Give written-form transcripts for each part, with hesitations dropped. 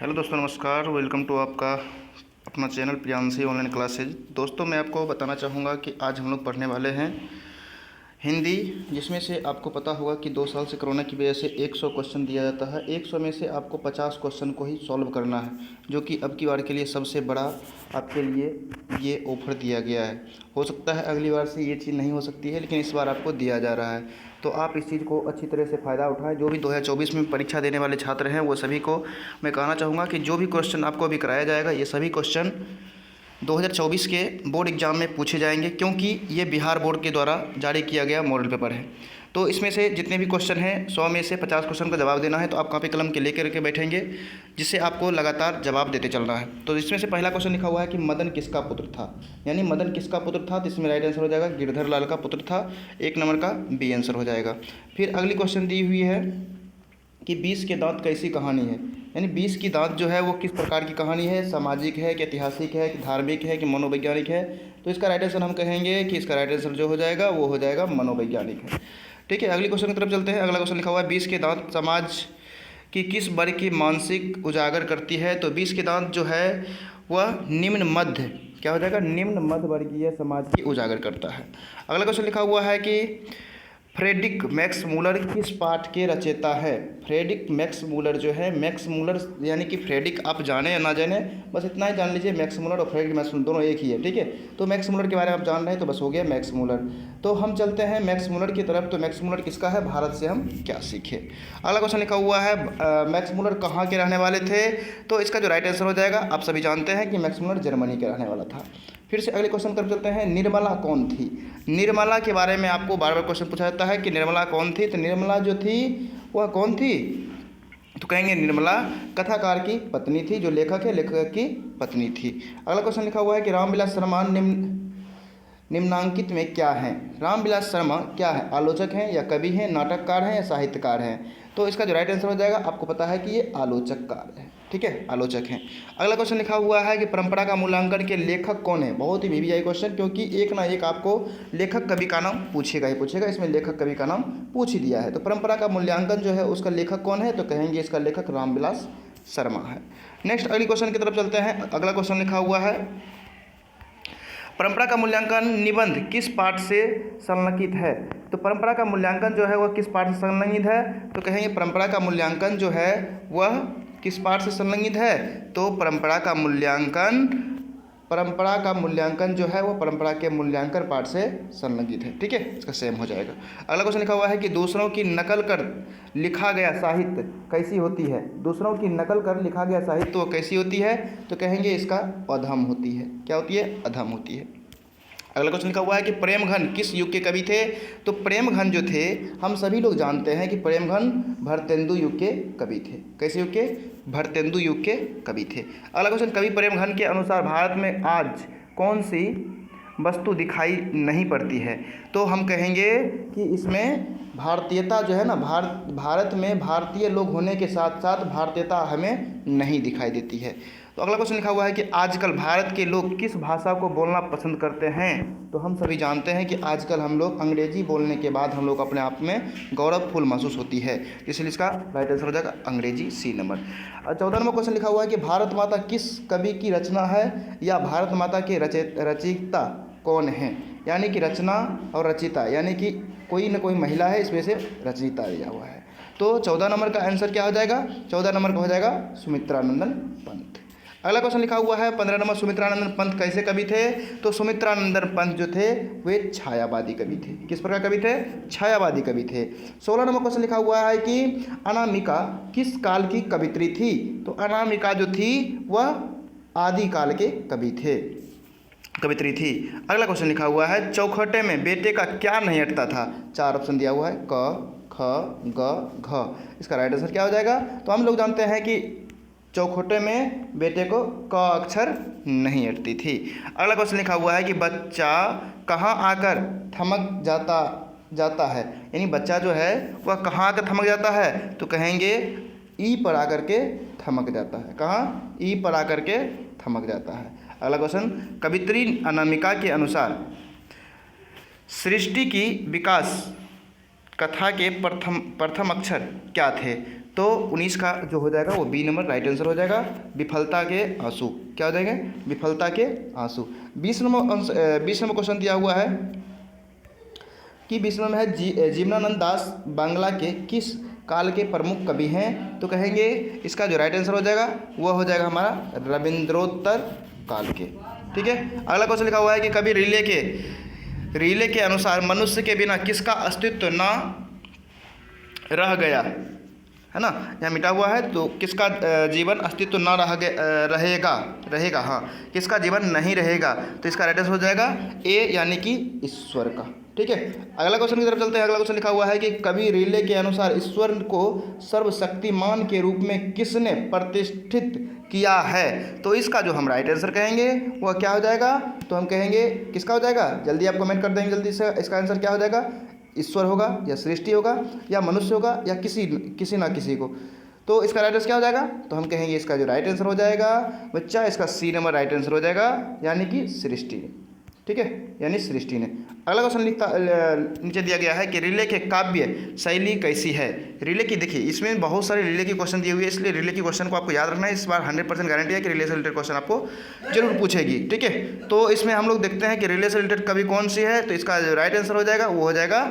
Hello दोस्तों, नमस्कार। Welcome to आपका अपना चैनल प्रियांशी ऑनलाइन क्लासेज। दोस्तों, मैं आपको बताना चाहूँगा कि आज हम लोग पढ़ने वाले हैं हिंदी, जिसमें से आपको पता होगा कि 2 साल से कोरोना की वजह से 100 क्वेश्चन दिया जाता है। 100 में से आपको 50 क्वेश्चन को ही सॉल्व करना है, जो कि अब की बार के लिए सबसे बड़ा आपके लिए ये ऑफ़र दिया गया है। हो सकता है अगली बार से ये चीज़ नहीं हो सकती है, लेकिन इस बार आपको दिया जा रहा है, तो आप इस चीज़ को अच्छी तरह से फ़ायदा उठाएं। जो भी 2024 में परीक्षा देने वाले छात्र हैं, वो सभी को मैं कहना चाहूँगा कि जो भी क्वेश्चन आपको अभी कराया जाएगा, ये सभी क्वेश्चन 2024 के बोर्ड एग्ज़ाम में पूछे जाएंगे, क्योंकि ये बिहार बोर्ड के द्वारा जारी किया गया मॉडल पेपर है। तो इसमें से जितने भी क्वेश्चन हैं, 100 में से 50 क्वेश्चन का जवाब देना है। तो आप कॉपी कलम के लेकर के बैठेंगे, जिससे आपको लगातार जवाब देते चलना है। तो इसमें से पहला क्वेश्चन लिखा हुआ है कि मदन किसका पुत्र था, यानी मदन किसका पुत्र था, तो इसमें राइट आंसर हो जाएगा गिरधर लाल का पुत्र था। 1 नंबर का बी आंसर हो जाएगा। फिर अगली क्वेश्चन दी हुई है कि 20 के दांत कैसी कहानी है, यानी 20 की दांत जो है वो किस प्रकार की कहानी है, सामाजिक है कि ऐतिहासिक है कि धार्मिक है कि मनोवैज्ञानिक है। तो इसका राइट आंसर हम कहेंगे कि इसका राइट आंसर जो हो जाएगा वो हो जाएगा मनोवैज्ञानिक है। ठीक है, अगली क्वेश्चन की तरफ चलते हैं। अगला क्वेश्चन लिखा हुआ है 20 के दांत समाज की किस वर्ग की मानसिक उजागर करती है। तो 20 के दांत जो है वह निम्न मध्य, क्या हो जाएगा, निम्न मध्य वर्गीय समाज की उजागर करता है। अगला क्वेश्चन लिखा हुआ है कि फ्रेडरिक मैक्स मूलर किस पाठ के रचयिता है। फ्रेडरिक मैक्स मूलर जो है, मैक्स मूलर यानी कि फ्रेडरिक आप जाने या ना जाने, बस इतना ही जान लीजिए, मैक्स मूलर और फ्रेडरिक मैक्स मूलर दोनों एक ही है। ठीक है, तो मैक्स मूलर के बारे में आप जान रहे हैं तो बस हो गया मैक्स मूलर। तो हम चलते हैं मैक्स मूलर की तरफ। तो मैक्स मूलर किसका है, भारत से हम क्या सीखे। अगला क्वेश्चन लिखा हुआ है मैक्स मूलर कहाँ के रहने वाले थे। तो इसका जो राइट आंसर हो जाएगा, आप सभी जानते हैं कि मैक्स मूलर जर्मनी के रहने वाला था। फिर से अगले क्वेश्चन पर चलते हैं। निर्मला कौन थी। निर्मला के बारे में आपको बार बार क्वेश्चन पूछा जाता है कि निर्मला कौन थी। तो निर्मला जो थी वह कौन थी, तो कहेंगे निर्मला कथाकार की पत्नी थी, जो लेखक है लेखक की पत्नी थी। अगला क्वेश्चन लिखा हुआ है कि रामविलास शर्मा निम्नांकित में क्या है। रामविलास शर्मा क्या है, आलोचक हैं या कवि हैं, नाटककार हैं या साहित्यकार हैं। तो इसका जो राइट आंसर हो जाएगा, आपको पता है कि ये आलोचककार है। ठीक है, आलोचक हैं। अगला क्वेश्चन लिखा हुआ है कि परंपरा का मूल्यांकन के लेखक कौन है। बहुत ही वीवीआई क्वेश्चन, क्योंकि एक ना एक आपको लेखक कवि का नाम पूछेगा ही पूछेगा। इसमें लेखक कवि का नाम पूछ ही दिया है। तो परंपरा का मूल्यांकन जो है उसका लेखक कौन है, तो कहेंगे इसका लेखक रामविलास शर्मा है। नेक्स्ट अगली क्वेश्चन की तरफ चलते हैं। अगला क्वेश्चन लिखा हुआ है परंपरा का मूल्यांकन निबंध किस पाठ से संलग्नित है। तो परंपरा का मूल्यांकन जो है वह किस पाठ से संलग्नित है, तो कहेंगे परंपरा का मूल्यांकन जो है वह किस पाठ से संलग्नित है। तो परंपरा का मूल्यांकन जो है वो परंपरा के मूल्यांकन पाठ से संलग्नित है। ठीक है, इसका सेम हो जाएगा। अगला क्वेश्चन लिखा हुआ है कि दूसरों की नकल कर लिखा गया साहित्य कैसी होती है। दूसरों की नकल कर लिखा गया साहित्य वो कैसी होती है, तो कहेंगे इसका अधम होती है। क्या होती है, अधम होती है। अगला क्वेश्चन लिखा हुआ है कि प्रेमघन किस युग के कवि थे। तो प्रेमघन जो थे, हम सभी लोग जानते हैं कि प्रेमघन भरतेंदु युग के कवि थे। कैसे युग के, भरतेंदु युग के कवि थे। अगला क्वेश्चन, कवि प्रेमघन के अनुसार भारत में आज कौन सी वस्तु दिखाई नहीं पड़ती है। तो हम कहेंगे कि इसमें भारतीयता जो है ना, भारत में भारतीय लोग होने के साथ साथ भारतीयता हमें नहीं दिखाई देती है। तो अगला क्वेश्चन लिखा हुआ है कि आजकल भारत के लोग किस भाषा को बोलना पसंद करते हैं। तो हम सभी जानते हैं कि आजकल हम लोग अंग्रेजी बोलने के बाद हम लोग अपने आप में गौरवफुल महसूस होती है, इसलिए इसका राइट आंसर हो जाएगा अंग्रेजी, सी नंबर। 14 नंबर क्वेश्चन लिखा हुआ है कि भारत माता किस कवि की रचना है, या भारत माता के रचयिता कौन है। यानी कि रचना और रचयिता, यानी कि कोई न कोई महिला है, इसमें से रचयिता दिया हुआ है। तो 14 नंबर का आंसर क्या हो जाएगा, 14 नंबर का हो जाएगा सुमित्रानंदन पंत। अगला क्वेश्चन लिखा हुआ है 15 नंबर, सुमित्रानंदन पंत कैसे कवि थे। तो सुमित्रानंदन पंत जो थे वे छायावादी कवि थे। किस प्रकार कवि थे, छायावादी कवि थे। 16 नंबर क्वेश्चन लिखा हुआ है कि अनामिका किस काल की कवित्री थी। तो अनामिका जो थी वह आदिकाल के कवित्री थी। अगला क्वेश्चन लिखा हुआ है चौखटे में बेटे का क्या नहीं अटता था। 4 ऑप्शन दिया हुआ है, क, ख, ग, घ। इसका राइट आंसर क्या हो जाएगा। तो हम लोग जानते हैं कि चौखटे में बेटे को क अक्षर नहीं अटती थी। अगला क्वेश्चन लिखा हुआ है कि बच्चा कहाँ आकर थमक जाता है, यानी बच्चा जो है वह कहाँ आकर थमक जाता है। तो कहेंगे ई पर आकर के थमक जाता है। कहाँ, ई पर आकर के थमक जाता है। अगला क्वेश्चन, कवित्री अनामिका के अनुसार सृष्टि की विकास कथा के प्रथम अक्षर क्या थे। तो तो 19 का जो हो जाएगा वो बी नंबर राइट आंसर हो जाएगा। विफलता के आंसू क्या हो जाएंगे? विफलता के आंसू। 20 नंबर क्वेश्चन दिया हुआ है कि 20 नंबर है जीवनानंद दास बांग्ला के किस काल के प्रमुख कवि हैं? तो कहेंगे इसका जो राइट आंसर हो जाएगा वह हो जाएगा हमारा रविंद्रोत्तर काल के। ठीक है। अगला क्वेश्चन लिखा हुआ है कि कवि रीले के अनुसार मनुष्य के बिना किसका अस्तित्व ना रह गया, है ना, यहाँ मिटा हुआ है, तो किसका जीवन अस्तित्व ना रहेगा, हाँ, किसका जीवन नहीं रहेगा? तो इसका राइट आंसर हो जाएगा ए, यानी कि ईश्वर का। ठीक है। अगला क्वेश्चन की तरफ चलते हैं। अगला क्वेश्चन लिखा हुआ है कि कवि रीले के अनुसार ईश्वर को सर्वशक्तिमान के रूप में किसने प्रतिष्ठित किया है? तो इसका जो हम राइट आंसर कहेंगे वह क्या हो जाएगा? तो हम कहेंगे किसका हो जाएगा? जल्दी आप कमेंट कर देंगे जल्दी से। इसका आंसर क्या हो जाएगा? ईश्वर होगा या सृष्टि होगा या मनुष्य होगा या किसी ना किसी को। तो इसका राइट आंसर क्या हो जाएगा? तो हम कहेंगे इसका जो राइट आंसर हो जाएगा बच्चा, इसका सी नंबर राइट आंसर हो जाएगा, यानी कि सृष्टि ने। ठीक है, यानी सृष्टि ने। अगला क्वेश्चन नीचे दिया गया है कि रीले के काव्य शैली कैसी है? रीले की, देखिए इसमें बहुत सारे रीले के क्वेश्चन दिए हुए हैं, इसलिए रीले की क्वेश्चन को आपको याद रखना है। इस बार 100% गारंटी है कि रीले से रिलेटेड क्वेश्चन आपको जरूर पूछेगी। ठीक है, तो इसमें हम लोग देखते हैं कि रीले से रिलेटेड कवि कौन सी है। तो इसका जो राइट आंसर हो जाएगा वो हो जाएगा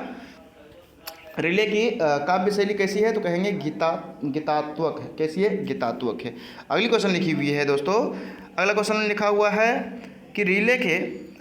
रीले की काव्य शैली कैसी है? तो कहेंगे गीतात्मक है। कैसी है? गीतात्मक है। अगली क्वेश्चन लिखी हुई है दोस्तों। अगला क्वेश्चन लिखा हुआ है कि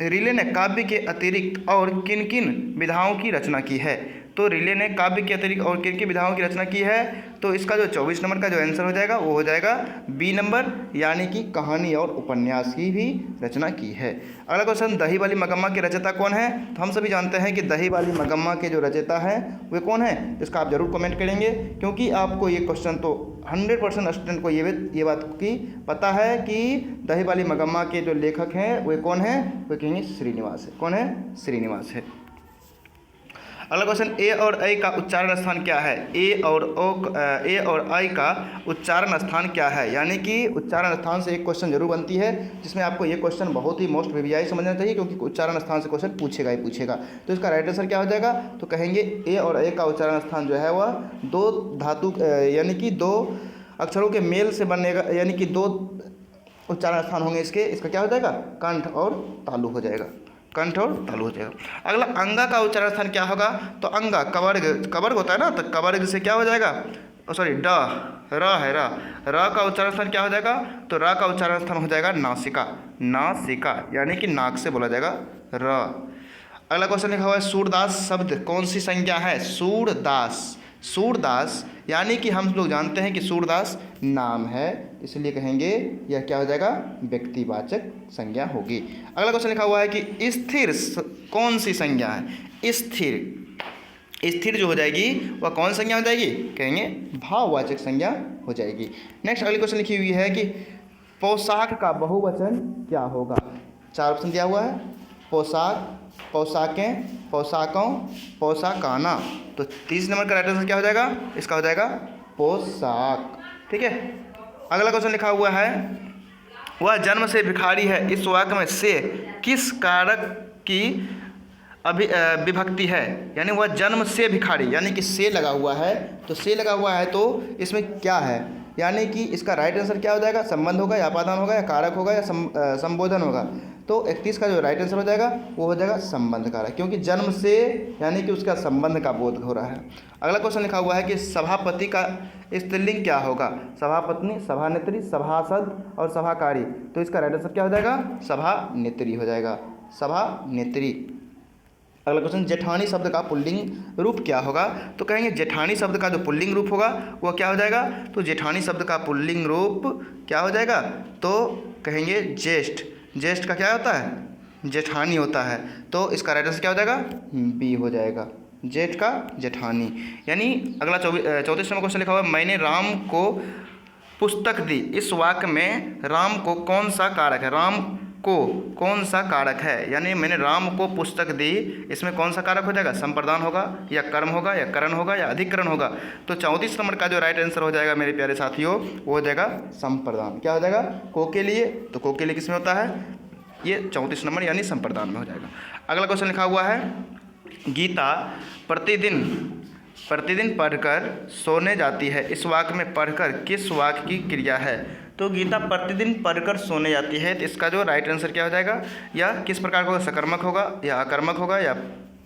रीले ने काव्य के अतिरिक्त और किन किन विधाओं की रचना की है? तो रीले ने काव्य के अतिरिक्त और किन किन विधाओं की रचना की है? तो इसका जो 24 नंबर का जो आंसर हो जाएगा वो हो जाएगा बी नंबर, यानी कि कहानी और उपन्यास की भी रचना की है। अगला क्वेश्चन, दही वाली मगम्मा के रचयिता कौन है? तो हम सभी जानते हैं कि दही वाली मगम्मा के जो रचयिता हैं वे कौन है? इसका आप जरूर कमेंट करेंगे, क्योंकि आपको ये क्वेश्चन तो 100% स्टूडेंट को ये बात की पता है कि दही वाली मगम्मा के जो लेखक हैं वे कौन हैं? वे कहेंगे श्रीनिवास है। कौन है? श्रीनिवास है। अगला क्वेश्चन, ए और ऐ का उच्चारण स्थान क्या है? ए और ऐ का उच्चारण स्थान क्या है? यानी कि उच्चारण स्थान से एक क्वेश्चन जरूर बनती है, जिसमें आपको ये क्वेश्चन बहुत ही मोस्ट वीवीआई समझना चाहिए, क्योंकि उच्चारण स्थान से क्वेश्चन पूछेगा ही पूछेगा। तो इसका राइट आंसर क्या हो जाएगा? तो कहेंगे ए और ऐ का उच्चारण स्थान जो है वह दो धातु यानी कि दो अक्षरों के मेल से बनेगा, यानी कि दो उच्चारण स्थान होंगे इसके। इसका क्या हो जाएगा? कंठ और तालु हो जाएगा। कंठ और तालु हो जाएगा। अगला, अंगा का उच्चारण स्थान क्या होगा? तो अंगा कवर्ग होता है ना, तो कवर्ग से क्या हो जाएगा? सॉरी, र का उच्चारण स्थान क्या हो जाएगा? तो र का उच्चारण स्थान हो जाएगा नासिका, यानी कि नाक से बोला जाएगा र। अगला क्वेश्चन लिखा हुआ है, सूरदास शब्द कौन सी संज्ञा है? सूरदास यानी कि हम लोग जानते हैं कि सूरदास नाम है, इसलिए कहेंगे यह क्या हो जाएगा? व्यक्तिवाचक संज्ञा होगी। अगला क्वेश्चन लिखा हुआ है कि स्थिर कौन सी संज्ञा है? स्थिर जो हो जाएगी वह कौन संज्ञा हो जाएगी? कहेंगे भाववाचक संज्ञा हो जाएगी। नेक्स्ट अगली क्वेश्चन लिखी हुई है कि पोशाक का बहुवचन क्या होगा? 4 ऑप्शन दिया हुआ है, पोशाक, पोशाकें, पोशाकों, पोशाकाना। तो 30 नंबर का राइट आंसर क्या हो जाएगा? इसका हो जाएगा पोशाक। ठीक है। अगला क्वेश्चन लिखा हुआ है, वह जन्म से भिखारी है, इस वाक्य में से किस कारक की विभक्ति है? यानी वह जन्म से भिखारी, यानी कि से लगा हुआ है, तो से लगा हुआ है तो इसमें क्या है? यानी कि इसका राइट आंसर क्या हो जाएगा? संबंध होगा या अपादान होगा या कारक होगा या संबोधन होगा? तो 31 का जो राइट आंसर हो जाएगा वो हो जाएगा संबंध कारक, क्योंकि जन्म से यानी कि उसका संबंध का बोध हो रहा है। अगला क्वेश्चन लिखा हुआ है कि सभापति का स्त्रीलिंग क्या होगा? सभापत्नी, सभानेत्री, सभासद और सभाकारी। तो इसका राइट आंसर क्या हो जाएगा? सभानेत्री हो जाएगा, सभानेत्री। अगला क्वेश्चन, जेठानी शब्द का पुल्लिंग रूप क्या होगा? तो कहेंगे जेठानी शब्द का जो पुल्लिंग रूप होगा वह क्या हो जाएगा? तो जेठानी शब्द का पुल्लिंग रूप क्या हो जाएगा? तो कहेंगे ज्येष्ठ। ज्येष्ठ का क्या होता है? जेठानी होता है। तो इसका राइट आंसर क्या हो जाएगा? बी हो जाएगा, जेठ का जेठानी। यानी अगला 34 नंबर क्वेश्चन लिखा हुआ है, मैंने राम को पुस्तक दी, इस वाक्य में राम को कौन सा कारक है? राम को कौन सा कारक है? यानी मैंने राम को पुस्तक दी, इसमें कौन सा कारक हो जाएगा? संप्रदान होगा या कर्म होगा या करण होगा या अधिकरण होगा? तो 34 नंबर का जो राइट आंसर हो जाएगा मेरे प्यारे साथियों वो हो जाएगा संप्रदान। क्या हो जाएगा? को के लिए, तो को के लिए किसमें होता है? ये 34 नंबर यानी संप्रदान में हो जाएगा। अगला क्वेश्चन लिखा हुआ है, गीता प्रतिदिन प्रतिदिन पढ़कर सोने जाती है, इस वाक्य में पढ़कर किस वाक्य की क्रिया है? तो गीता प्रतिदिन पढ़कर सोने जाती है, तो इसका जो राइट आंसर क्या हो जाएगा? या किस प्रकार का होगा? सकर्मक होगा या आकर्मक होगा या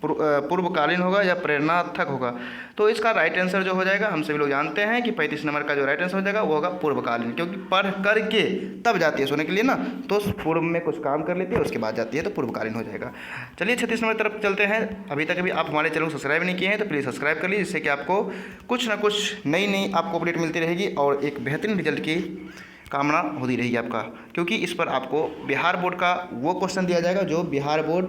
पूर्वकालीन होगा या प्रेरणार्थक होगा? तो इसका राइट आंसर जो हो जाएगा, हम सभी लोग जानते हैं कि 35 नंबर का जो राइट आंसर हो जाएगा वो होगा पूर्वकालीन, क्योंकि पढ़ करके तब जाती है सोने के लिए ना, तो पूर्व में कुछ काम कर लेती है उसके बाद जाती है, तो पूर्वकालीन हो जाएगा। चलिए 36 नंबर तरफ चलते हैं। अभी तक आप हमारे चैनल को सब्सक्राइब नहीं किए हैं तो प्लीज़ सब्सक्राइब कर लीजिए, जिससे कि आपको कुछ ना कुछ नई आपको अपडेट मिलती रहेगी और एक बेहतरीन रिजल्ट की कामना होती रहेगी आपका, क्योंकि इस पर आपको बिहार बोर्ड का वो क्वेश्चन दिया जाएगा जो बिहार बोर्ड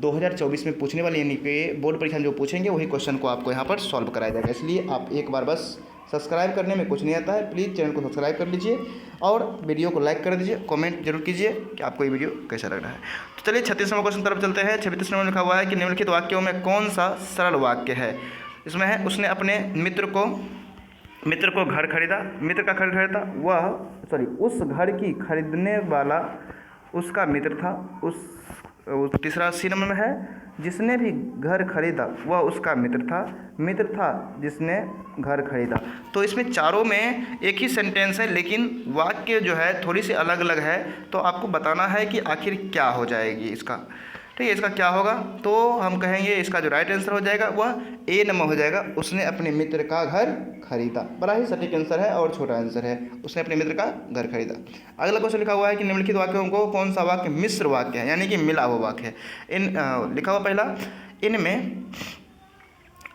2024 में पूछने वाले, यानी कि बोर्ड परीक्षा में जो पूछेंगे वही क्वेश्चन को आपको यहाँ पर सॉल्व कराया जाएगा। इसलिए आप एक बार बस सब्सक्राइब करने में कुछ नहीं आता है, प्लीज़ चैनल को सब्सक्राइब कर लीजिए और वीडियो को लाइक कर दीजिए, कमेंट जरूर कीजिए कि आपको ये वीडियो कैसा लग रहा है। तो चलिए 36 नंबर क्वेश्चन तरफ चलते हैं। 36 नंबर लिखा हुआ है कि निम्नलिखित वाक्यों में कौन सा सरल वाक्य है? इसमें है उसने अपने मित्र को घर खरीदा, मित्र का घर खरीदा, उस घर की खरीदने वाला उसका मित्र था। तीसरा सी नंबर में है जिसने भी घर खरीदा वह उसका मित्र था जिसने घर खरीदा। तो इसमें चारों में एक ही सेंटेंस है, लेकिन वाक्य जो है थोड़ी सी अलग अलग है, तो आपको बताना है कि आखिर क्या हो जाएगी इसका। ठीक है, इसका क्या होगा? तो हम कहेंगे इसका जो राइट आंसर हो जाएगा वह ए नंबर हो जाएगा, उसने अपने मित्र का घर खरीदा। बड़ा ही सटीक आंसर है और छोटा आंसर है, उसने अपने मित्र का घर खरीदा। अगला क्वेश्चन लिखा हुआ है कि निम्नलिखित वाक्यों को कौन सा वाक्य मिश्र वाक्य है, यानी कि मिला हुआ वाक्य है? लिखा हुआ पहला, इनमें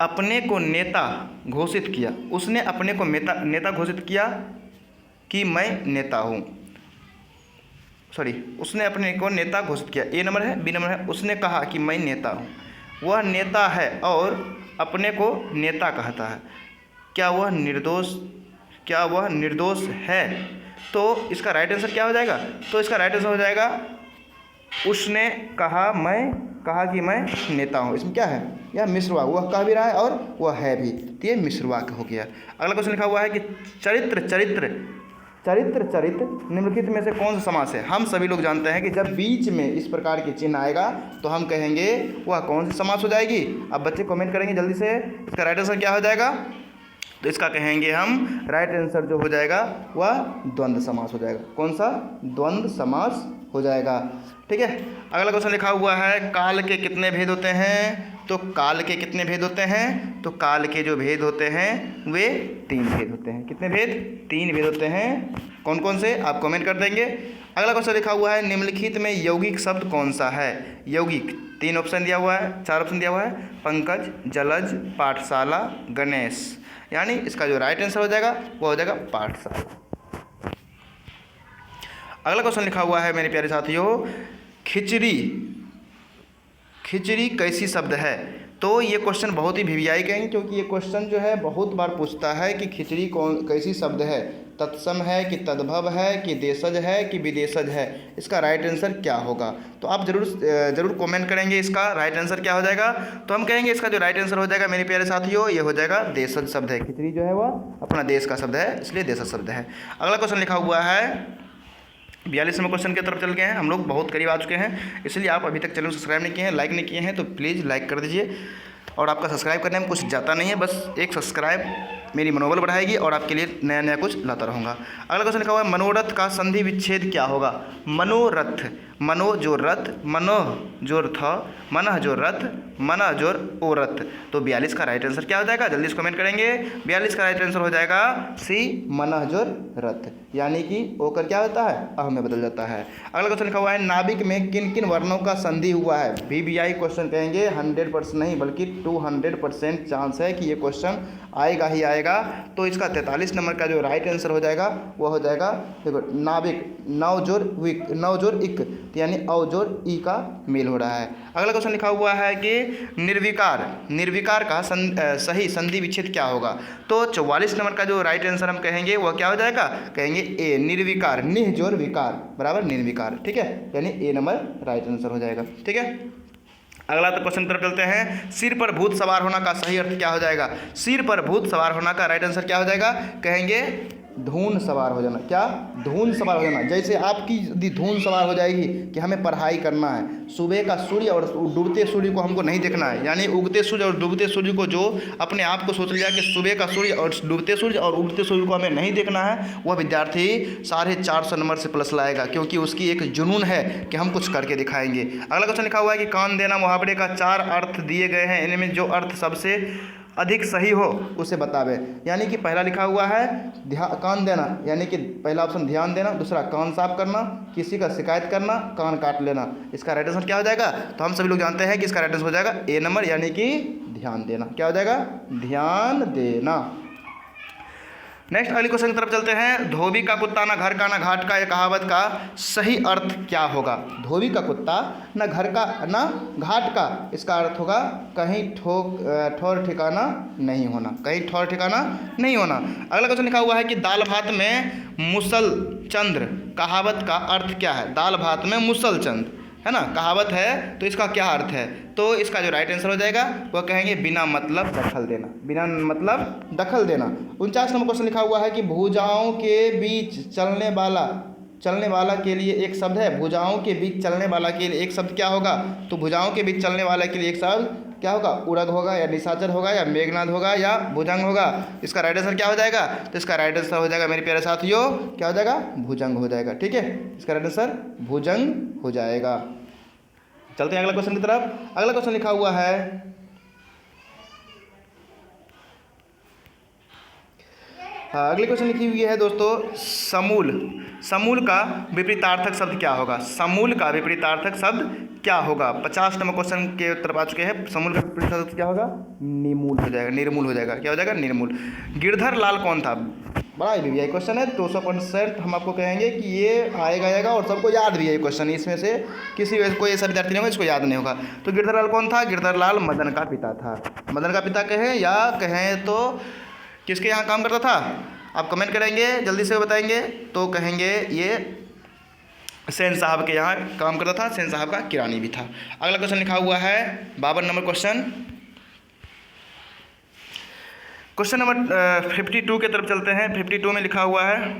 अपने को नेता घोषित किया, उसने अपने को नेता घोषित किया कि मैं नेता हूँ। उसने अपने को नेता घोषित किया, ए नंबर है। बी नंबर है उसने कहा कि मैं नेता हूँ, वह नेता है और अपने को नेता कहता है, क्या वह निर्दोष है? तो इसका राइट आंसर क्या हो जाएगा? तो इसका राइट आंसर हो जाएगा उसने कहा कि मैं नेता हूँ। इसमें क्या है? यह मिश्र वाक्य, वह कह भी रहा है और वह है भी, तो ये मिश्र वाक्य हो गया। अगला क्वेश्चन लिखा हुआ है कि चरित्र निम्नलिखित में से कौन सा समास है? हम सभी लोग जानते हैं कि जब बीच में इस प्रकार के चिन्ह आएगा तो हम कहेंगे वह कौन सी समास हो जाएगी। अब बच्चे कमेंट करेंगे जल्दी से, इसका राइट आंसर क्या हो जाएगा? तो इसका कहेंगे हम राइट आंसर जो हो जाएगा वह द्वंद्व समास हो जाएगा। कौन सा? द्वंद्व समास हो जाएगा। ठीक है, अगला क्वेश्चन लिखा हुआ है काल के कितने भेद होते हैं? तो काल के कितने भेद होते हैं? तो काल के जो भेद होते हैं वे 3 भेद होते हैं। कितने भेद? 3 भेद होते हैं। कौन कौन से? आप कमेंट कर देंगे। अगला क्वेश्चन लिखा हुआ है निम्नलिखित में यौगिक शब्द कौन सा है? यौगिक 3 ऑप्शन दिया हुआ है, 4 ऑप्शन दिया हुआ है, पंकज, जलज, पाठशाला, गणेश, यानी इसका जो राइट आंसर हो जाएगा वो हो जाएगा पाठशाला। अगला क्वेश्चन लिखा हुआ है मेरे प्यारे साथियों, खिचड़ी कैसी शब्द है? तो ये क्वेश्चन बहुत ही वीवीआई का है, क्योंकि ये क्वेश्चन जो है बहुत बार पूछता है कि खिचड़ी कैसी शब्द है, तत्सम है कि तद्भव है कि देशज है कि विदेशज है, इसका राइट आंसर क्या होगा? तो आप जरूर कमेंट करेंगे इसका राइट आंसर क्या हो जाएगा। तो हम कहेंगे इसका जो राइट आंसर हो जाएगा मेरे प्यारे साथियों, ये हो जाएगा देशज शब्द है। खिचड़ी जो है वह अपना देश का शब्द है, इसलिए देशज शब्द है। अगला क्वेश्चन लिखा हुआ है 42 नंबर क्वेश्चन की तरफ चल गए हैं, हम लोग बहुत करीब आ चुके हैं, इसलिए आप अभी तक चैनल को सब्सक्राइब नहीं किए हैं, लाइक नहीं किए हैं, तो प्लीज़ लाइक कर दीजिए। और आपका सब्सक्राइब करने में कुछ जाता नहीं है, बस एक सब्सक्राइब मेरी मनोबल बढ़ाएगी और आपके लिए नया कुछ लाता रहूँगा। अगला क्वेश्चन लिखा हुआ है मनोरथ का संधि विच्छेद क्या होगा? मनोरथ, मनो जो रथ, मनोह जो रथ, मनः जो रथ, मनः जो ओरथ। तो 42 का राइट आंसर क्या हो जाएगा? जल्दी से कमेंट करेंगे। 42 का राइट आंसर हो जाएगा सी, मनः जो रथ, यानी कि ओकर क्या होता है? अह में बदल जाता है। अगला क्वेश्चन लिखा हुआ है नाभिक में किन किन वर्णों का संधि हुआ है? वीवीआई क्वेश्चन कहेंगे, 100% नहीं बल्कि 200% चांस है कि ये क्वेश्चन आएगा ही आएगा। तो इसका 43 नंबर का जो राइट आंसर हो जाएगा वो हो जाएगा, देखो नाभिक, नवजोर इक, यानी अवजोर ई का मेल हो रहा है। अगला क्वेश्चन लिखा हुआ है कि निर्विकार का सही संधि विच्छेद क्या होगा? तो 44 नंबर का जो राइट आंसर हम कहेंगे वह क्या हो जाएगा? कहेंगे ए, निर्विकार, निह जोर विकार बराबर निर्विकार। ठीक है, यानी ए नंबर राइट आंसर हो जाएगा। ठीक है, अगला तो क्वेश्चन तरफ चलते हैं। सिर पर भूत सवार होना का सही अर्थ क्या हो जाएगा? सिर पर भूत सवार होना का राइट आंसर क्या हो जाएगा? कहेंगे धुन सवार हो जाना। क्या? धुन सवार हो जाना। जैसे आपकी यदि धुन सवार हो जाएगी कि हमें पढ़ाई करना है, सुबह का सूर्य और डूबते सूर्य को हमको नहीं देखना है, यानी उगते सूर्य और डूबते सूर्य को जो अपने आप को सोच लिया कि सुबह का सूर्य और डूबते सूर्य और उगते सूर्य को हमें नहीं देखना है, वह विद्यार्थी 450 नंबर से प्लस लाएगा, क्योंकि उसकी एक जुनून है कि हम कुछ करके दिखाएंगे। अगला क्वेश्चन लिखा हुआ है कि कान देना मुहावरे का 4 अर्थ दिए गए हैं, इनमें जो अर्थ सबसे अधिक सही हो उसे बतावे। यानी कि पहला लिखा हुआ है कान देना, यानी कि पहला ऑप्शन ध्यान देना, दूसरा कान साफ करना, किसी का शिकायत करना, कान काट लेना। इसका राइट आंसर क्या हो जाएगा? तो हम सभी लोग जानते हैं कि इसका राइट आंसर हो जाएगा ए नंबर, यानी कि ध्यान देना। क्या हो जाएगा? ध्यान देना। नेक्स्ट अगले क्वेश्चन की तरफ चलते हैं। धोबी का कुत्ता ना घर का ना घाट का, ये कहावत का सही अर्थ क्या होगा? धोबी का कुत्ता ना घर का ना घाट का, इसका अर्थ होगा कहीं ठौर ठिकाना नहीं होना, कहीं ठौर ठिकाना नहीं होना। अगला क्वेश्चन लिखा हुआ है कि दाल भात में मुसल चंद्र, कहावत का अर्थ क्या है? दाल भात में मुसल चंद्र है ना, कहावत है, तो इसका क्या अर्थ है? तो इसका जो राइट आंसर हो जाएगा वह कहेंगे बिना मतलब दखल देना, बिना मतलब दखल देना। 49 नंबर क्वेश्चन लिखा हुआ है कि भुजाओं के बीच चलने वाला के लिए एक शब्द है। भुजाओं के बीच चलने वाला के लिए एक शब्द क्या होगा? तो भुजाओं के बीच चलने वाला के लिए एक शब्द क्या होगा? उड़ग होगा, या निशाचर होगा, या मेघनाद होगा, या भुजंग होगा। इसका राइट आंसर क्या हो जाएगा? तो इसका राइट आंसर हो जाएगा मेरे प्यारे साथियों, क्या हो जाएगा? भुजंग हो जाएगा। ठीक है, इसका राइट आंसर भुजंग हो जाएगा। चलते हैं अगला क्वेश्चन की तरफ। अगला क्वेश्चन लिखा हुआ है अगली क्वेश्चन लिखी हुई है दोस्तों, समूल। समूल का विपरीतार्थक शब्द क्या होगा? समूल का विपरीतार्थक शब्द क्या होगा? 50 नंबर क्वेश्चन के तरफ आ चुके हैं। समूल का विपरीतार्थक शब्द क्या होगा? निर्मूल हो जाएगा, निर्मूल हो जाएगा। क्या हो जाएगा? निर्मूल। गिरधर लाल कौन था? बड़ा ही क्वेश्चन है, 200% हम आपको कहेंगे कि ये आएगा और सबको याद भी है ये क्वेश्चन। इसमें से किसी कोई ऐसा विद्यार्थी नहीं होगा इसको याद नहीं होगा। तो गिरधर लाल कौन था? गिरधर लाल मदन का पिता था। मदन का पिता कहें या कहें तो किसके यहाँ काम करता था? आप कमेंट करेंगे, जल्दी से बताएंगे तो कहेंगे ये सेन साहब के यहाँ काम करता था। सेन साहब का किरानी भी था। अगला क्वेश्चन लिखा हुआ है 52 नंबर क्वेश्चन। क्वेश्चन नंबर 52 के तरफ चलते हैं। 52 में लिखा हुआ है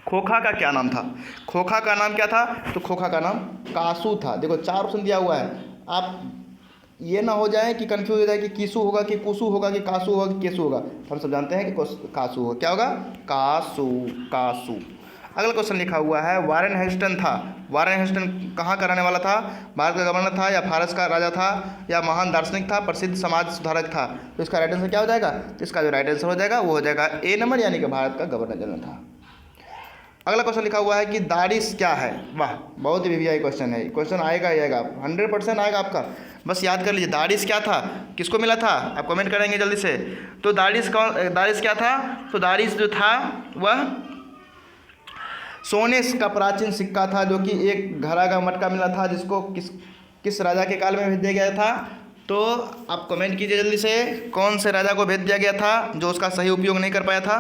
खोखा का क्या नाम था? खोखा का नाम क्या था? तो खोखा का नाम कासू था। देखो 4 ऑप्शन दिया हुआ है, आप ये ना हो जाए कि कंफ्यूज हो जाए कि कीसू होगा कि कुसू होगा कि कासू होगा कि केसू होगा। हम सब जानते हैं कि कासू होगा। क्या होगा? कासू, कासू। अगला क्वेश्चन लिखा हुआ है वारेन हेस्टन था। वारेन हेस्टन कहाँ का रहने वाला था? भारत का गवर्नर था, या फारस का राजा था, या महान दार्शनिक था, प्रसिद्ध समाज सुधारक था? तो इसका राइट आंसर क्या हो जाएगा? तो इसका जो राइट आंसर हो जाएगा वो हो जाएगा ए नंबर, यानी कि भारत का गवर्नर जनरल था। अगला क्वेश्चन लिखा हुआ है कि दारिश क्या है? वाह, बहुत ही वीवीआई क्वेश्चन है। क्वेश्चन आएगा ही आएगा, 100% आएगा आपका। बस याद कर लीजिए दारिश क्या था, किसको मिला था? आप कमेंट करेंगे जल्दी से। तो दारिश क्या था? तो दारिश जो था वह सोने का प्राचीन सिक्का था, जो कि एक घड़ा का मटका मिला था, जिसको किस राजा के काल में भेज दिया गया था? तो आप कमेंट कीजिए जल्दी से, कौन से राजा को भेज दिया गया था जो उसका सही उपयोग नहीं कर पाया था?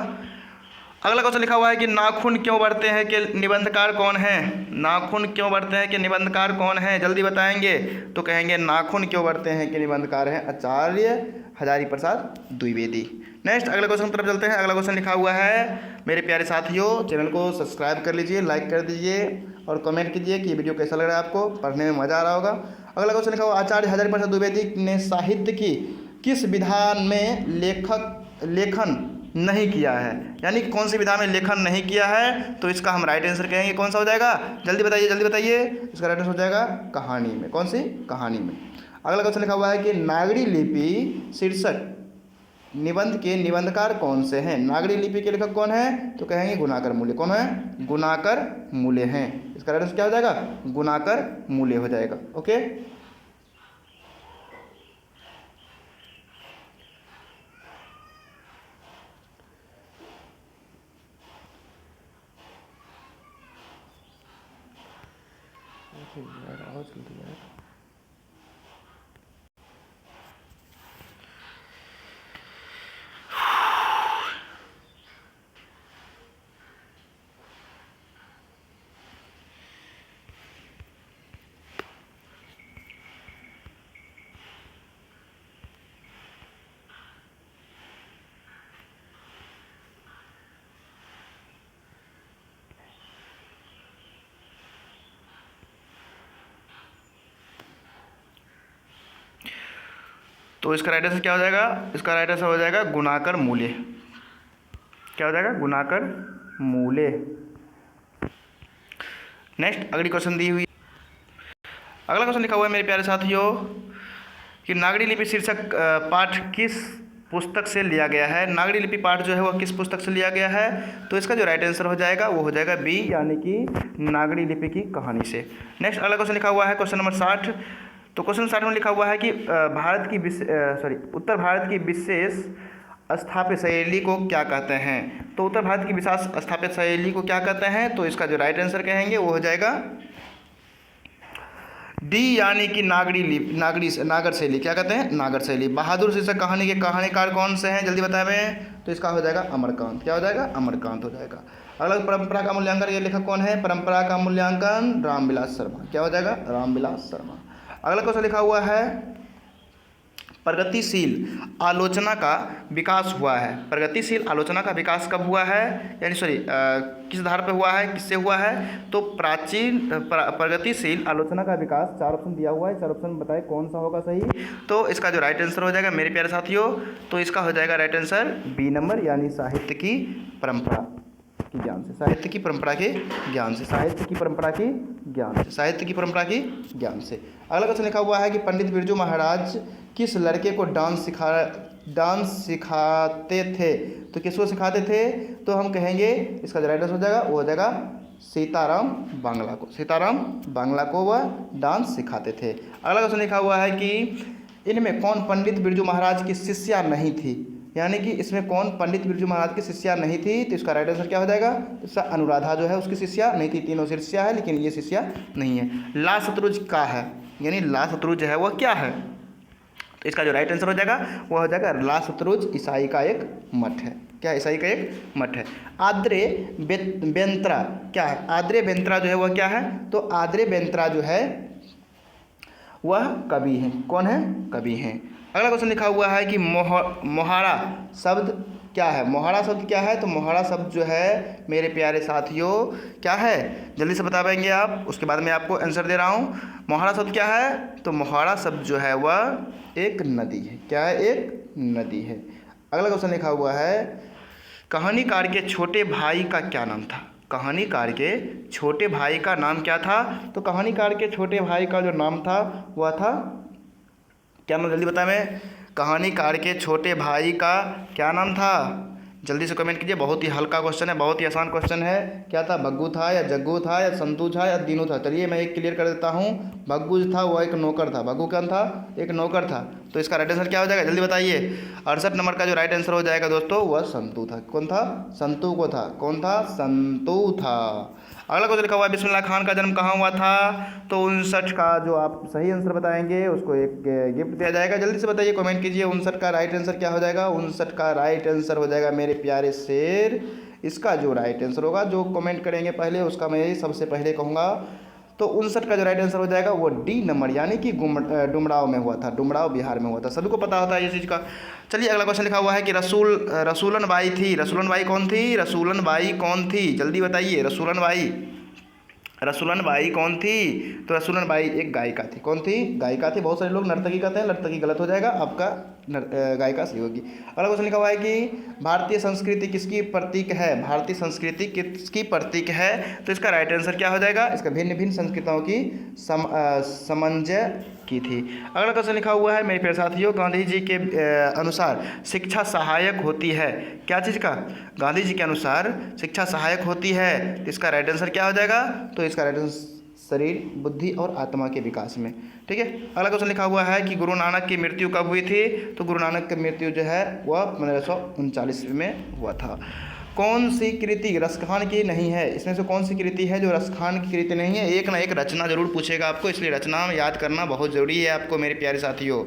अगला क्वेश्चन लिखा हुआ है कि नाखून क्यों बढ़ते हैं कि निबंधकार कौन है? नाखून क्यों बढ़ते हैं कि निबंधकार कौन है? जल्दी बताएंगे तो कहेंगे नाखून क्यों बढ़ते हैं कि निबंधकार हैं आचार्य हजारी प्रसाद द्विवेदी। नेक्स्ट अगले क्वेश्चन की तरफ चलते हैं। अगला क्वेश्चन लिखा हुआ है मेरे प्यारे साथियों, चैनल को सब्सक्राइब कर लीजिए, लाइक कर दीजिए और कमेंट कीजिए कि ये वीडियो कैसा लग रहा है आपको, पढ़ने में मज़ा आ रहा होगा। अगला क्वेश्चन लिखा हुआ आचार्य हजारी प्रसाद द्विवेदी ने साहित्य की किस विधान में लेखन नहीं किया है? यानी कौन सी विधा में लेखन नहीं किया है? तो इसका हम राइट आंसर कहेंगे कौन सा हो जाएगा? जल्दी बताइए, जल्दी बताइए। इसका राइट आंसर हो जाएगा कहानी में। कौन सी? कहानी में। अगला क्वेश्चन लिखा हुआ है कि नागरी लिपि शीर्षक निबंध के निबंधकार कौन से हैं? नागरी लिपि के लेखक कौन है? तो कहेंगे गुणाकर मूल्य। कौन है? गुणाकर मूल्य हैं। इसका राइट आंसर क्या हो जाएगा? गुणाकर मूल्य हो जाएगा। ओके, यार आवाज चलती है। तो इसका राइट आंसर क्या हो जाएगा? इसका राइट आंसर हो जाएगा गुणाकर मूल्य। क्या हो जाएगा? गुणाकर मूल्य। नेक्स्ट अगली क्वेश्चन दी हुई, अगला क्वेश्चन लिखा हुआ है मेरे प्यारे साथियों कि नागरी लिपि शीर्षक पाठ किस पुस्तक से लिया गया है? नागरी लिपि पाठ जो है वह किस पुस्तक से लिया गया है? तो इसका जो राइट आंसर हो जाएगा वो हो जाएगा बी, यानी कि नागरी लिपि की कहानी से। नेक्स्ट अगला क्वेश्चन लिखा हुआ है क्वेश्चन नंबर 60। तो क्वेश्चन 60 में लिखा हुआ है कि उत्तर भारत की विशेष स्थापित शैली को क्या कहते हैं? तो उत्तर भारत की विशेष स्थापित शैली को क्या कहते हैं? तो इसका जो राइट आंसर कहेंगे वो हो जाएगा डी, यानी कि नागर शैली। क्या कहते हैं? नागर शैली। बहादुर शीर्षक कहानी के कहानीकार कौन से हैं? जल्दी बताएं हमें। तो इसका हो जाएगा अमरकांत। क्या हो जाएगा? अमरकांत हो जाएगा। अगला परंपरा का मूल्यांकन ये लेखक कौन है? परंपरा का मूल्यांकन रामविलास शर्मा। क्या हो जाएगा? रामविलास शर्मा। अगला क्वेश्चन लिखा हुआ है प्रगतिशील आलोचना का विकास हुआ है। प्रगतिशील आलोचना का विकास कब हुआ है, यानी किस आधार पर हुआ है, किससे हुआ है? तो प्रगतिशील आलोचना का विकास, 4 ऑप्शन दिया हुआ है, 4 ऑप्शन बताएं कौन सा होगा सही। तो इसका जो राइट आंसर हो जाएगा मेरे प्यारे साथियों, तो इसका हो जाएगा राइट आंसर बी नंबर, यानी साहित्य की परंपरा की ज्ञान से। साहित्य की परंपरा के ज्ञान से। साहित्य की परंपरा की ज्ञान से। साहित्य की परंपरा की ज्ञान से। अगला क्वेश्चन लिखा हुआ है कि पंडित बिरजू महाराज किस लड़के को डांस सिखाते थे? तो किसको सिखाते थे? तो हम कहेंगे इसका जो राइट आंसर हो जाएगा वो हो जाएगा सीताराम बांग्ला को। सीताराम बांग्ला को वह डांस सिखाते थे। अगला क्वेश्चन लिखा हुआ है कि इनमें कौन पंडित बिरजू महाराज की शिष्या नहीं थी? यानी कि इसमें कौन पंडित बिरजू महाराज की शिष्या नहीं थी? तो इसका राइट आंसर क्या हो जाएगा? इसका अनुराधा जो है उसकी शिष्या नहीं थी। तीनों शिष्या है लेकिन ये शिष्या नहीं है। ला शत्रुज का है, यानी ला शत्रुज जो है वह क्या है? तो इसका जो राइट आंसर हो जाएगा वह हो जाएगा ला शत्रुज ईसाई का एक मठ है। क्या? ईसाई का एक मठ है। आद्रे बेंत्रा क्या है? आद्रे बेंत्रा जो है वह क्या है? तो आद्रे बेंत्रा जो है वह कवि है। कौन है? कवि हैं। अगला क्वेश्चन लिखा हुआ है कि मोहारा शब्द क्या है? मोहारा शब्द क्या है? तो मोहारा शब्द जो है मेरे प्यारे साथियों क्या है? जल्दी से बता पाएंगे आप, उसके बाद मैं आपको आंसर दे रहा हूँ। मोहारा शब्द क्या है? तो मोहारा शब्द जो है वह एक नदी है। क्या है? एक नदी है। अगला क्वेश्चन लिखा हुआ है कहानीकार के छोटे भाई का क्या नाम था? कहानीकार के छोटे भाई का नाम क्या था? तो कहानीकार के छोटे भाई का जो नाम था वह था क्या नाम? जल्दी बताएं मैं। कहानीकार के छोटे भाई का क्या नाम था? जल्दी से कमेंट कीजिए। बहुत ही हल्का क्वेश्चन है, बहुत ही आसान क्वेश्चन है। क्या था? भग्गू था या जग्गू था या संतू था या दीनू था? चलिए मैं एक क्लियर कर देता हूँ। भग्गू जो था वह एक नौकर था। भग्गू कौन था? एक नौकर था। तो इसका राइट आंसर क्या हो जाएगा? जल्दी बताइए। 68 नंबर का जो राइट आंसर हो जाएगा दोस्तों वह संतू था। कौन था? संतू को था। कौन था? संतू था। अगला क्वेश्चन लिखा हुआ है बिस्मिल्लाह खान का जन्म कहाँ हुआ था? तो 59 का जो आप सही आंसर बताएंगे उसको एक गिफ्ट दिया जाएगा। जल्दी से बताइए, कमेंट कीजिए। 59 का राइट आंसर क्या हो जाएगा? 59 का राइट आंसर हो जाएगा मेरे प्यारे शेर। इसका जो राइट आंसर होगा, जो कमेंट करेंगे पहले उसका मैं यही सबसे पहले कहूँगा। तो 59 का जो राइट आंसर हो जाएगा वो डी नंबर, यानी कि डुमराव में हुआ था। डुमराव बिहार में हुआ था। सभी को पता होता है ये चीज़ का। चलिए अगला क्वेश्चन लिखा हुआ है कि रसूलन बाई थी। रसूलन बाई कौन थी? रसूलन बाई कौन थी? जल्दी बताइए। रसूलन बाई कौन थी? तो रसूलन बाई एक गायिका थी। कौन थी? गायिका थी। बहुत सारे लोग नर्तकी कहते हैं, नर्तकी गलत हो जाएगा, आपका गायिका सही होगी। अगला क्वेश्चन लिखा हुआ है कि भारतीय संस्कृति किसकी प्रतीक है? भारतीय संस्कृति किसकी प्रतीक है? तो इसका राइट आंसर क्या हो जाएगा? इसका भिन्न भिन्न संस्कृतियों की समन्वय की थी। अगला क्वेश्चन लिखा हुआ है मेरे प्यारे साथियों गांधी जी के अनुसार शिक्षा सहायक होती है। क्या चीज़ का? गांधी जी के अनुसार शिक्षा सहायक होती है। तो इसका राइट आंसर क्या हो जाएगा? तो इसका राइट आंसर शरीर, बुद्धि और आत्मा के विकास में। ठीक है। अगला क्वेश्चन लिखा हुआ है कि गुरु नानक की मृत्यु कब हुई थी? तो गुरु नानक की मृत्यु जो है वह 1539 में हुआ था। कौन सी कृति रसखान की नहीं है? इसमें से कौन सी कृति है जो रसखान की कृति नहीं है? एक ना एक रचना जरूर पूछेगा आपको, इसलिए रचना याद करना बहुत ज़रूरी है आपको मेरे प्यारे साथियों।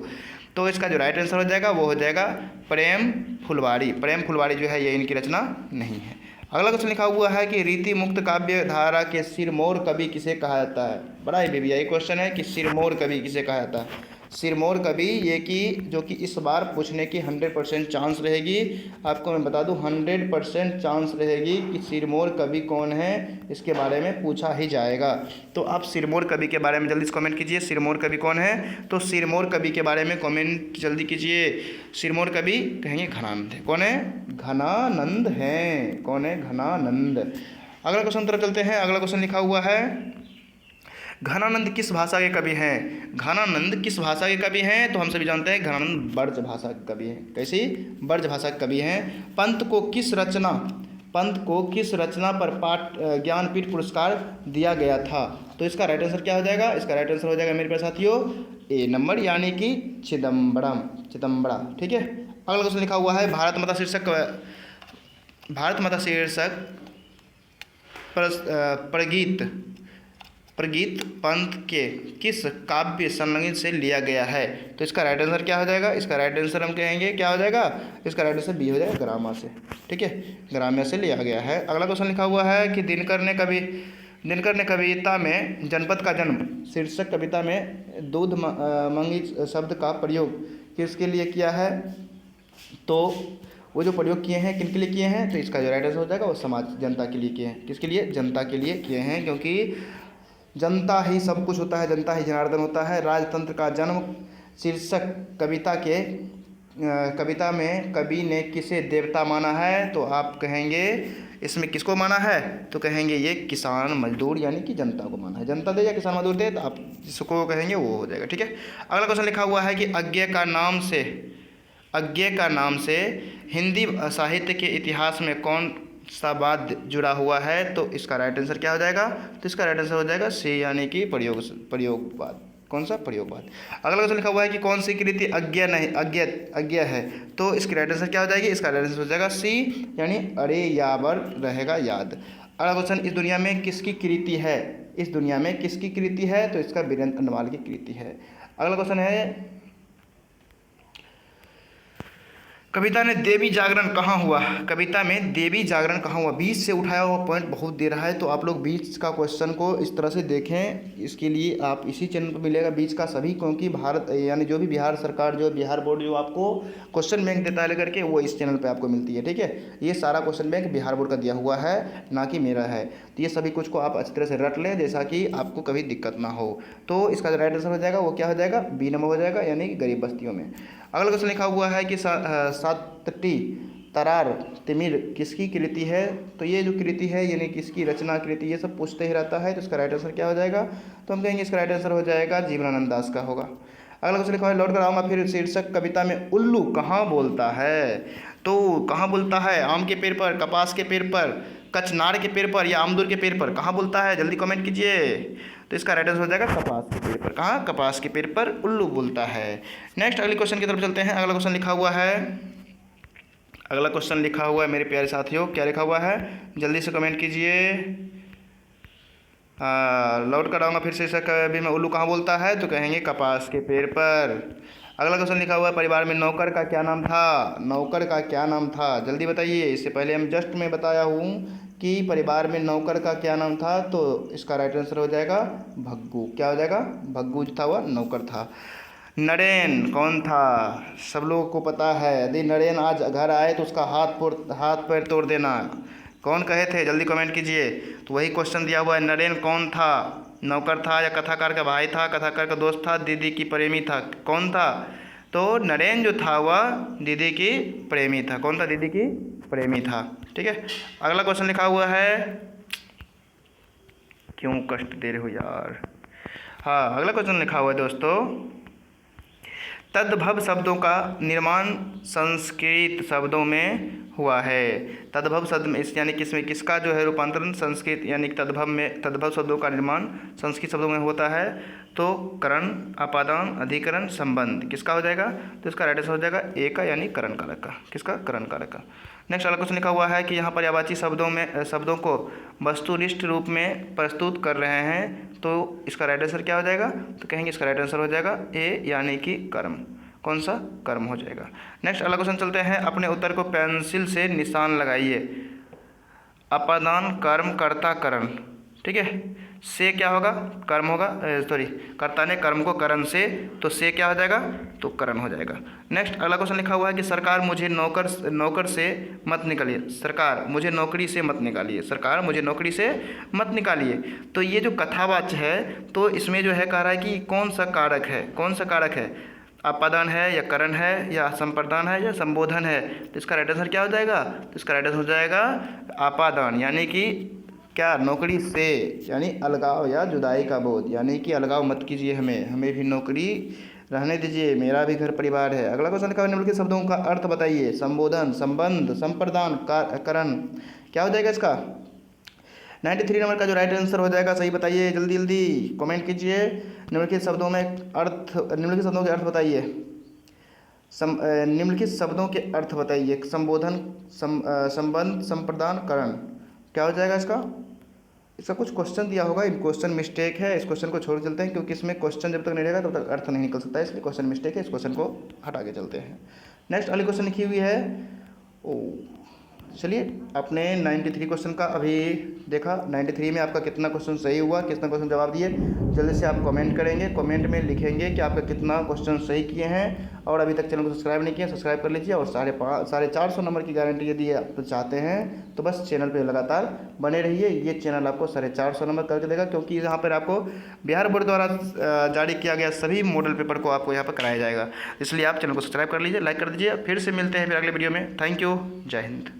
तो इसका जो राइट आंसर हो जाएगा वो हो जाएगा प्रेम फुलवाड़ी। प्रेम फुलवाड़ी जो है ये इनकी रचना नहीं है। अगला क्वेश्चन लिखा हुआ है कि रीति मुक्त काव्य धारा के सिरमौर कवि किसे कहा जाता है? बड़ा ही बेबिया ये क्वेश्चन है कि सिरमौर कवि किसे कहा जाता है। सिरमौर कवि, ये कि जो कि इस बार पूछने की 100% चांस रहेगी। आपको मैं बता दूं 100% चांस रहेगी कि सिरमौर कवि कौन है, इसके बारे में पूछा ही जाएगा। तो आप सिरमौर कवि के बारे में जल्दी से कमेंट कीजिए, सिरमौर कवि कौन है। तो सिरमौर कवि के बारे में कमेंट जल्दी कीजिए। सिरमौर कवि कहेंगे घनानंद है। कौन है? घनानंद हैं। कौन है? घनानंद। अगला क्वेश्चन तरफ चलते हैं। अगला क्वेश्चन लिखा हुआ है, घनानंद किस भाषा के कवि हैं? घनानंद किस भाषा के कवि हैं? तो हम सभी जानते हैं घनानंद ब्रज भाषा के कवि हैं। कैसी? ब्रज भाषा के कवि हैं। पंत को किस रचना पर पाठ ज्ञानपीठ पुरस्कार दिया गया था? तो इसका राइट आंसर क्या हो जाएगा? इसका राइट आंसर हो जाएगा मेरे प्यारे साथियों ए नंबर, यानी कि चिदम्बरा। ठीक है। अगला क्वेश्चन लिखा हुआ है, भारत माता शीर्षक प्रगीत पंत के किस काव्य संलग्न से लिया गया है? तो इसका राइट आंसर क्या हो जाएगा? इसका राइट आंसर हम कहेंगे क्या हो जाएगा? इसका राइट आंसर बी हो जाएगा, ग्रामा से। ठीक है, ग्राम्य से लिया गया है। अगला क्वेश्चन लिखा हुआ है कि दिनकर ने कविता में जनपद का जन्म शीर्षक कविता में दूध मंगी शब्द का प्रयोग किसके लिए किया है? तो वो जो प्रयोग किए हैं किन के लिए किए हैं? तो इसका जो राइट आंसर हो जाएगा वो समाज, जनता के लिए किए हैं। किसके लिए? जनता के लिए किए हैं, क्योंकि जनता ही सब कुछ होता है, जनता ही जनार्दन होता है। राजतंत्र का जन्म शीर्षक कविता में कवि ने किसे देवता माना है? तो आप कहेंगे इसमें किसको माना है? तो कहेंगे ये किसान मजदूर यानी कि जनता को माना है। जनता दे या किसान मजदूर दे, तो आप जिसको कहेंगे वो हो जाएगा। ठीक है। अगला क्वेश्चन लिखा हुआ है कि अज्ञे का नाम से हिंदी साहित्य के इतिहास में कौन सा वाद्य जुड़ा हुआ है? तो इसका राइट आंसर क्या हो जाएगा? तो इसका राइट आंसर हो जाएगा सी, यानी कि प्रयोगवाद। कौन सा? प्रयोगवाद। अगला क्वेश्चन लिखा हुआ है कि कौन सी कृति अज्ञ है? तो इसकी राइट आंसर क्या हो जाएगी? इसका राइट आंसर हो जाएगा सी, यानी अरे यावर रहेगा याद। अगला क्वेश्चन, इस दुनिया में किसकी कृति है? तो इसका वीरेंद्र अग्रवाल की कृति है। अगला क्वेश्चन है, कविता में देवी जागरण कहाँ हुआ? बीच से उठाया हुआ पॉइंट बहुत दे रहा है, तो आप लोग बीच का क्वेश्चन को इस तरह से देखें। इसके लिए आप इसी चैनल पर मिलेगा बीच का सभी, क्योंकि भारत यानी जो भी बिहार सरकार, जो बिहार बोर्ड जो आपको क्वेश्चन बैंक देता है लेकर के, वो इस चैनल पर आपको मिलती है। ठीक है, ये सारा क्वेश्चन बैंक बिहार बोर्ड का दिया हुआ है, ना कि मेरा है। तो ये सभी कुछ को आप अच्छी तरह से रट लें, जैसा कि आपको कभी दिक्कत ना हो। तो इसका जो राइट आंसर हो जाएगा वो क्या हो जाएगा? बी नंबर हो जाएगा, यानी कि गरीब बस्तियों में। अगला क्वेश्चन लिखा हुआ है कि सातटी तरार तिमिर किसकी कृति है? तो ये जो कृति है यानी किसकी रचना कृति, ये सब पूछते ही रहता है। तो इसका राइट आंसर क्या हो जाएगा? तो हम कहेंगे इसका राइट आंसर हो जाएगा जीवनानंद दास का होगा। अगला क्वेश्चन लिखा है, लौट कर आऊँगा फिर शीर्षक कविता में उल्लू कहाँ बोलता है? तो कहाँ बोलता है? आम के पेड़ पर, कपास के पेड़ पर, कचनार के पेड़ पर या अमदूर के पेड़ पर? कहाँ बोलता है? जल्दी कमेंट कीजिए। तो इसका राइट आंसर हो जाएगा कपास के पेड़ पर। कहाँ? कपास के पेड़ पर उल्लू बोलता है। नेक्स्ट अगले क्वेश्चन की तरफ चलते हैं। अगला क्वेश्चन लिखा हुआ है मेरे प्यारे साथियों, क्या लिखा हुआ है? जल्दी से कमेंट कीजिए। लौट कर आऊँगा फिर शीर्षक कवि में उल्लू कहाँ बोलता है? तो कहेंगे कपास के पेड़ पर। अगला क्वेश्चन लिखा हुआ है, परिवार में नौकर का क्या नाम था? जल्दी बताइए। इससे पहले हम जस्ट में बताया हूँ कि परिवार में नौकर का क्या नाम था, तो इसका राइट आंसर हो जाएगा भग्गू। क्या हो जाएगा? भग्गू जो था वह नौकर था। नरेन कौन था? सब लोगों को पता है। यदि नरेन आज घर आए तो उसका हाथ पैर तोड़ देना। कौन कहे थे? जल्दी कमेंट कीजिए। तो वही क्वेश्चन दिया हुआ है, नरेन कौन था? नौकर था या कथाकार का भाई था, कथाकार का दोस्त था, दीदी की प्रेमी था? कौन था? तो नरेन जो था वह दीदी की प्रेमी था। कौन था? दीदी की प्रेमी था। ठीक है। अगला क्वेश्चन लिखा हुआ है, क्यों कष्ट दे रहे हो यार। हाँ, अगला क्वेश्चन लिखा हुआ है दोस्तों, तद्भव शब्दों का निर्माण संस्कृत शब्दों में हुआ है। तद्भव शब्द में यानी किसमें किसका जो है रूपांतरण संस्कृत यानी तद्भव शब्दों का निर्माण संस्कृत शब्दों में होता है? तो करण, अपादान, अधिकरण, संबंध किसका हो जाएगा? तो इसका राइट आंसर हो जाएगा ए का, यानी करण कारक का। किसका? करण कारक का। नेक्स्ट अगला क्वेश्चन लिखा हुआ है कि यहाँ पर्यायवाची शब्दों को वस्तुनिष्ठ रूप में प्रस्तुत कर रहे हैं, तो इसका राइट आंसर क्या हो जाएगा? तो कहेंगे इसका राइट आंसर हो जाएगा ए, यानी कि कर्म। कौन सा? कर्म हो जाएगा। नेक्स्ट अगला क्वेश्चन चलते हैं, अपने उत्तर को पेंसिल से निशान लगाइए। अपादान, कर्म, कर्ता, करण। ठीक है, से क्या होगा, कर्म होगा, सॉरी कर्ता ने कर्म को करण से, तो से क्या हो जाएगा, तो करण हो जाएगा। नेक्स्ट अगला क्वेश्चन लिखा हुआ है कि सरकार मुझे नौकर से मत निकालिए, सरकार मुझे नौकरी से मत निकालिए, सरकार मुझे नौकरी से मत निकालिए। तो ये जो कथावाच्य है, तो इसमें जो है कह रहा है कि कौन सा कारक है, कौन सा कारक है, अपादान है या करण है या संप्रदान है या संबोधन है। तो इसका राइट आंसर क्या हो जाएगा, तो इसका राइट आंसर हो जाएगा अपादान, यानी कि क्या, नौकरी से, यानी अलगाव या जुदाई का बोध, यानी कि अलगाव मत कीजिए, हमें भी नौकरी रहने दीजिए, मेरा भी घर परिवार है। अगला क्वेश्चन लिखा है निम्नलिखित शब्दों का अर्थ बताइए, संबोधन, संबंध, संप्रदान, करण, क्या हो जाएगा इसका 93 नंबर का जो राइट आंसर हो जाएगा, सही बताइए, जल्दी जल्दी कमेंट कीजिए। निम्नलिखित शब्दों में अर्थ, निम्नलिखित शब्दों के अर्थ बताइए, निम्नलिखित शब्दों के अर्थ बताइए, संबोधन, संबंध, संप्रदान, करण, क्या हो जाएगा इसका कुछ क्वेश्चन दिया होगा, इन क्वेश्चन मिस्टेक है, इस क्वेश्चन को छोड़ के चलते हैं, क्योंकि इसमें क्वेश्चन जब तक नहीं रहेगा तब तक अर्थ नहीं निकल सकता है, इसलिए क्वेश्चन मिस्टेक है, इस क्वेश्चन को हटा के चलते हैं। नेक्स्ट अगली क्वेश्चन लिखी हुई है, चलिए आपने 93 क्वेश्चन का अभी देखा, 93 में आपका कितना क्वेश्चन सही हुआ, कितना क्वेश्चन जवाब दिए, जल्दी से आप कमेंट करेंगे, कमेंट में लिखेंगे कि आपका कितना क्वेश्चन सही किए हैं, और अभी तक चैनल को सब्सक्राइब नहीं किया सब्सक्राइब कर लीजिए, और 450 नंबर की गारंटी यदि आप चाहते हैं तो बस चैनल पर लगातार बने रहिए। ये चैनल आपको 450 नंबर करके देगा, क्योंकि यहाँ पर आपको बिहार बोर्ड द्वारा जारी किया गया सभी मॉडल पेपर को आपको यहाँ पर कराया जाएगा, इसलिए आप चैनल को सब्सक्राइब कर लीजिए, लाइक कर दीजिए। फिर से मिलते हैं फिर अगले वीडियो में। थैंक यू, जय हिंद।